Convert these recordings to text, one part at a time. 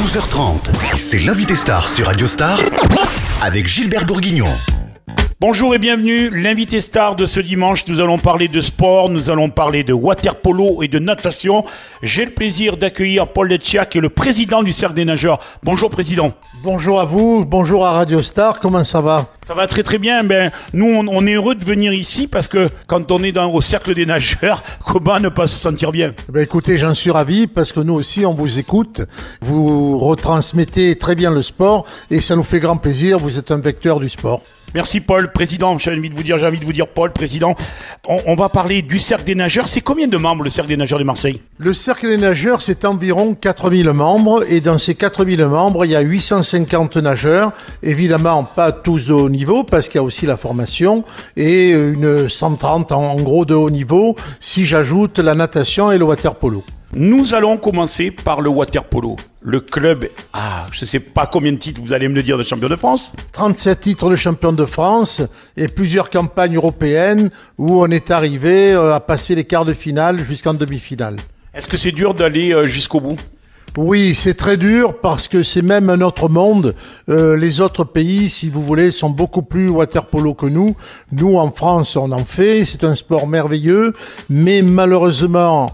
12h30, c'est l'invité star sur Radio Star avec Gilbert Bourguignon. Bonjour et bienvenue, l'invité star de ce dimanche. Nous allons parler de sport, nous allons parler de water-polo et de natation. J'ai le plaisir d'accueillir Paul Letchia, qui est le président du Cercle des nageurs. Bonjour président. Bonjour à vous, bonjour à Radio Star, comment ça va ? Ça va très très bien. Nous on est heureux de venir ici parce que quand on est au Cercle des nageurs, comment ne pas se sentir bien ? Écoutez, j'en suis ravi parce que nous aussi on vous écoute. Vous retransmettez très bien le sport et ça nous fait grand plaisir, vous êtes un vecteur du sport. Merci Paul, président. J'ai envie de vous dire Paul, président. On va parler du Cercle des nageurs. C'est combien de membres le Cercle des nageurs de Marseille ? Le Cercle des nageurs, c'est environ 4000 membres et dans ces 4000 membres, il y a 850 nageurs. Évidemment, pas tous de haut niveau parce qu'il y a aussi la formation et une 130 en gros de haut niveau si j'ajoute la natation et le water-polo. Nous allons commencer par le water-polo. Le club, je ne sais pas combien de titres, vous allez me le dire, de champion de France. 37 titres de champion de France et plusieurs campagnes européennes où on est arrivé à passer les quarts de finale jusqu'en demi-finale. Est-ce que c'est dur d'aller jusqu'au bout ? Oui, c'est très dur parce que c'est même un autre monde. Les autres pays, si vous voulez, sont beaucoup plus water-polo que nous. Nous, en France, on en fait. C'est un sport merveilleux, mais malheureusement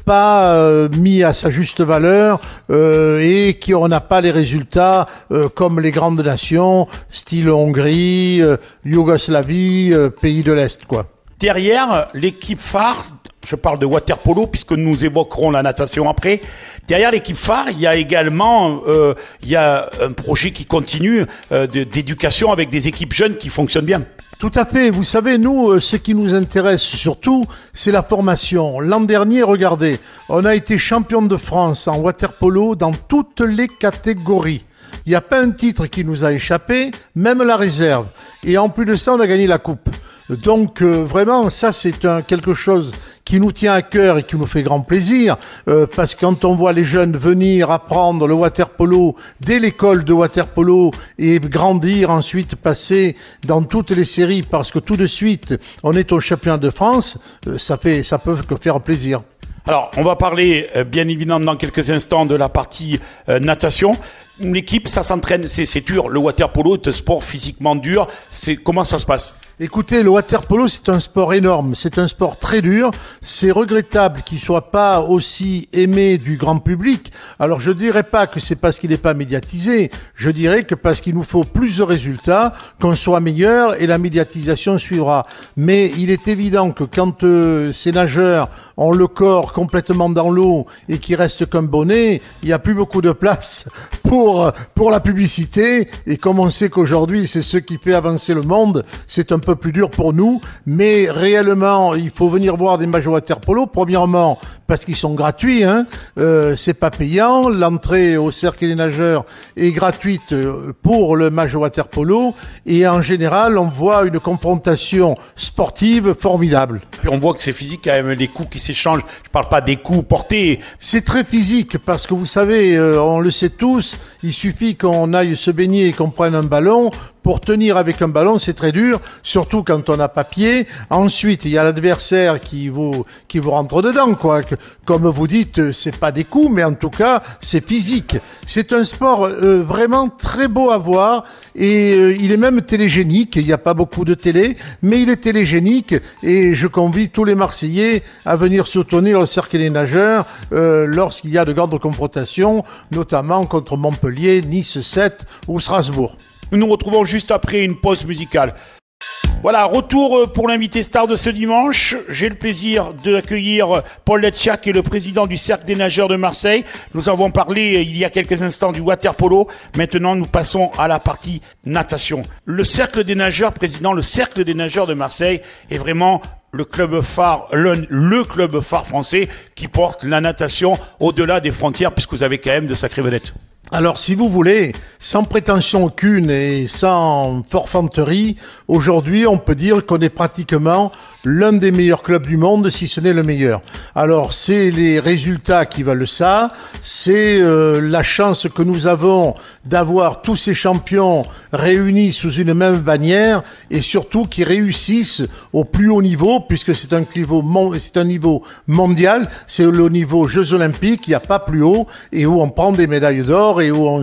pas mis à sa juste valeur et on n'a pas les résultats comme les grandes nations, style Hongrie, Yougoslavie, pays de l'Est, quoi. Derrière, l'équipe phare, je parle de water-polo puisque nous évoquerons la natation après. Derrière l'équipe phare, il y a également un projet qui continue d'éducation avec des équipes jeunes qui fonctionnent bien. Tout à fait. Vous savez, nous, ce qui nous intéresse surtout, c'est la formation. L'an dernier, regardez, on a été champion de France en water-polo dans toutes les catégories. Il n'y a pas un titre qui nous a échappé, même la réserve. Et en plus de ça, on a gagné la coupe. Donc vraiment, ça c'est quelque chose qui nous tient à cœur et qui nous fait grand plaisir, parce que quand on voit les jeunes venir apprendre le water-polo dès l'école de water-polo et grandir, ensuite passer dans toutes les séries, parce que tout de suite on est au championnat de France, ça peut que faire plaisir. Alors, on va parler bien évidemment dans quelques instants de la partie natation. L'équipe, ça s'entraîne, c'est dur. Le water-polo est un sport physiquement dur. Comment ça se passe ? Écoutez, le water-polo, c'est un sport énorme, c'est un sport très dur, c'est regrettable qu'il soit pas aussi aimé du grand public. Alors je dirais pas que c'est parce qu'il n'est pas médiatisé, je dirais que parce qu'il nous faut plus de résultats, qu'on soit meilleur et la médiatisation suivra. Mais il est évident que quand ces nageurs ont le corps complètement dans l'eau et qui restent comme bonnet, il n'y a plus beaucoup de place pour la publicité, et comme on sait qu'aujourd'hui c'est ce qui fait avancer le monde, c'est un peu plus dur pour nous, mais réellement il faut venir voir des matchs de water-polo, premièrement parce qu'ils sont gratuits, c'est pas payant, l'entrée au Cercle des nageurs est gratuite pour le match de water-polo, et en général on voit une confrontation sportive formidable. Puis on voit que c'est physique quand même, les coups qui s'échangent, je parle pas des coups portés. C'est très physique parce que vous savez, on le sait tous, il suffit qu'on aille se baigner et qu'on prenne un ballon. Pour tenir avec un ballon, c'est très dur, surtout quand on n'a pas pied. Ensuite, il y a l'adversaire qui vous rentre dedans, quoi. Comme vous dites, c'est pas des coups, mais en tout cas, c'est physique. C'est un sport vraiment très beau à voir, et il est même télégénique. Il n'y a pas beaucoup de télé, mais il est télégénique, et je convie tous les Marseillais à venir soutenir le Cercle des nageurs lorsqu'il y a de grandes confrontations, notamment contre Montpellier, Nice 7 ou Strasbourg. Nous nous retrouvons juste après une pause musicale. Voilà, retour pour l'invité star de ce dimanche. J'ai le plaisir d'accueillir Paul Letchia, qui est le président du Cercle des nageurs de Marseille. Nous avons parlé il y a quelques instants du water-polo. Maintenant, nous passons à la partie natation. Le Cercle des nageurs, président, le Cercle des nageurs de Marseille est vraiment le club phare, le club phare français qui porte la natation au-delà des frontières, puisque vous avez quand même de sacrées vedettes. Alors, si vous voulez, sans prétention aucune et sans forfanterie, aujourd'hui, on peut dire qu'on est pratiquement l'un des meilleurs clubs du monde, si ce n'est le meilleur. Alors, c'est les résultats qui valent ça, c'est la chance que nous avons d'avoir tous ces champions réunis sous une même bannière et surtout qui réussissent au plus haut niveau, puisque c'est un niveau mondial, c'est le niveau Jeux Olympiques, il n'y a pas plus haut, et où on prend des médailles d'or et où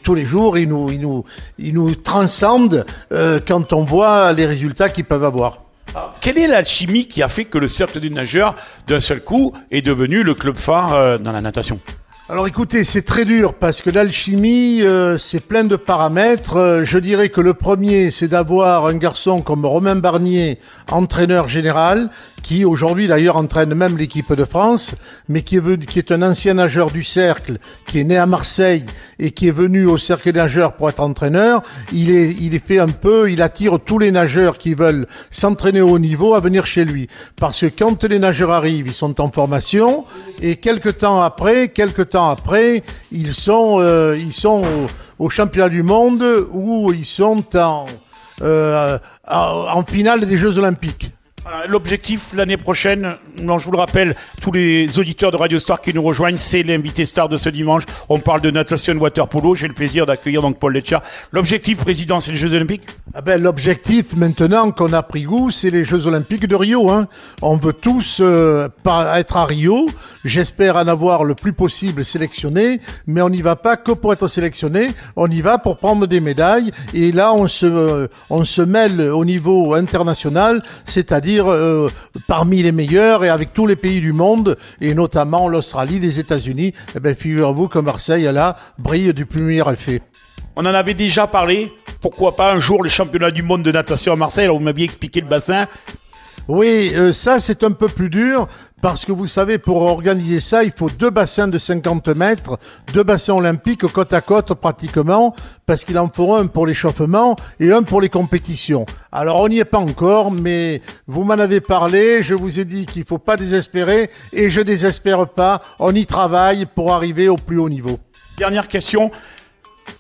tous les jours ils nous transcendent quand on voit les résultats qu'ils peuvent avoir. Alors, quelle est l'alchimie qui a fait que le Cercle des nageurs, d'un seul coup, est devenu le club phare dans la natation ? Alors écoutez, c'est très dur parce que l'alchimie, c'est plein de paramètres. Je dirais que le premier, c'est d'avoir un garçon comme Romain Barnier, entraîneur général, qui aujourd'hui d'ailleurs entraîne même l'équipe de France, mais qui est un ancien nageur du Cercle, qui est né à Marseille et qui est venu au Cercle des nageurs pour être entraîneur. Il attire tous les nageurs qui veulent s'entraîner au haut niveau à venir chez lui. Parce que quand les nageurs arrivent, ils sont en formation et quelques temps après, ils sont au championnat du monde où ils sont en finale des Jeux Olympiques. L'objectif l'année prochaine, je vous le rappelle, tous les auditeurs de Radio Star qui nous rejoignent, c'est l'invité star de ce dimanche. On parle de natation water polo. J'ai le plaisir d'accueillir donc Paul Letcha. L'objectif, président, c'est les Jeux Olympiques ? L'objectif maintenant qu'on a pris goût, c'est les Jeux Olympiques de Rio. On veut tous être à Rio. J'espère en avoir le plus possible sélectionné, mais on n'y va pas que pour être sélectionné. On y va pour prendre des médailles. Et là, on se mêle au niveau international, c'est-à-dire parmi les meilleurs et avec tous les pays du monde et notamment l'Australie, les États-Unis. Figurez-vous que Marseille là brille du plus meilleur effet. On en avait déjà parlé. Pourquoi pas un jour les championnats du monde de natation à Marseille ? Alors vous m'aviez expliqué le bassin. Oui, ça c'est un peu plus dur parce que vous savez, pour organiser ça, il faut 2 bassins de 50 mètres, 2 bassins olympiques côte à côte pratiquement, parce qu'il en faut un pour l'échauffement et un pour les compétitions. Alors on n'y est pas encore, mais vous m'en avez parlé, je vous ai dit qu'il faut pas désespérer et je désespère pas, on y travaille pour arriver au plus haut niveau. Dernière question.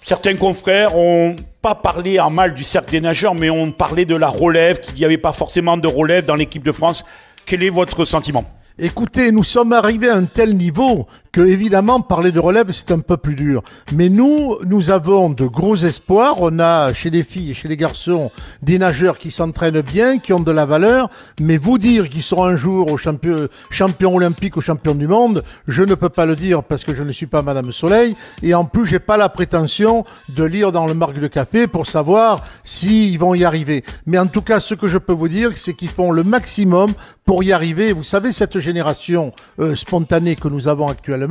Certains confrères ont pas parlé en mal du Cercle des nageurs, mais ont parlé de la relève, qu'il n'y avait pas forcément de relève dans l'équipe de France. Quel est votre sentiment ? Écoutez, nous sommes arrivés à un tel niveau que, évidemment, parler de relève, c'est un peu plus dur. Mais nous avons de gros espoirs. On a, chez les filles et chez les garçons, des nageurs qui s'entraînent bien, qui ont de la valeur. Mais vous dire qu'ils seront un jour au champion olympique ou champion du monde, je ne peux pas le dire parce que je ne suis pas Madame Soleil. Et en plus, j'ai pas la prétention de lire dans le marque de café pour savoir s'ils vont y arriver. Mais en tout cas, ce que je peux vous dire, c'est qu'ils font le maximum pour y arriver. Vous savez, cette génération spontanée que nous avons actuellement,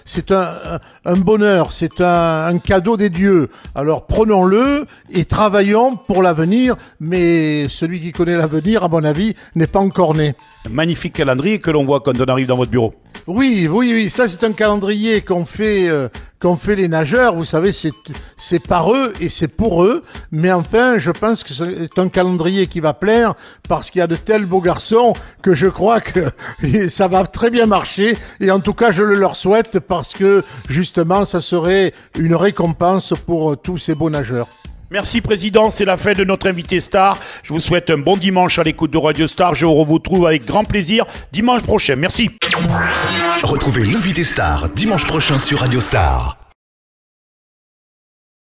c'est un bonheur, c'est un cadeau des dieux. Alors prenons-le et travaillons pour l'avenir, mais celui qui connaît l'avenir, à mon avis, n'est pas encore né. Un magnifique calendrier que l'on voit quand on arrive dans votre bureau. Oui, ça c'est un calendrier qu'ont fait les nageurs. Vous savez, c'est par eux et c'est pour eux. Mais enfin, je pense que c'est un calendrier qui va plaire parce qu'il y a de tels beaux garçons que je crois que ça va très bien marcher. Et en tout cas, je le leur souhaite parce que justement, ça serait une récompense pour tous ces beaux nageurs. Merci président, c'est la fin de notre invité star. Je vous souhaite un bon dimanche à l'écoute de Radio Star. Je vous retrouve avec grand plaisir dimanche prochain. Merci. Retrouvez l'invité star dimanche prochain sur Radio Star.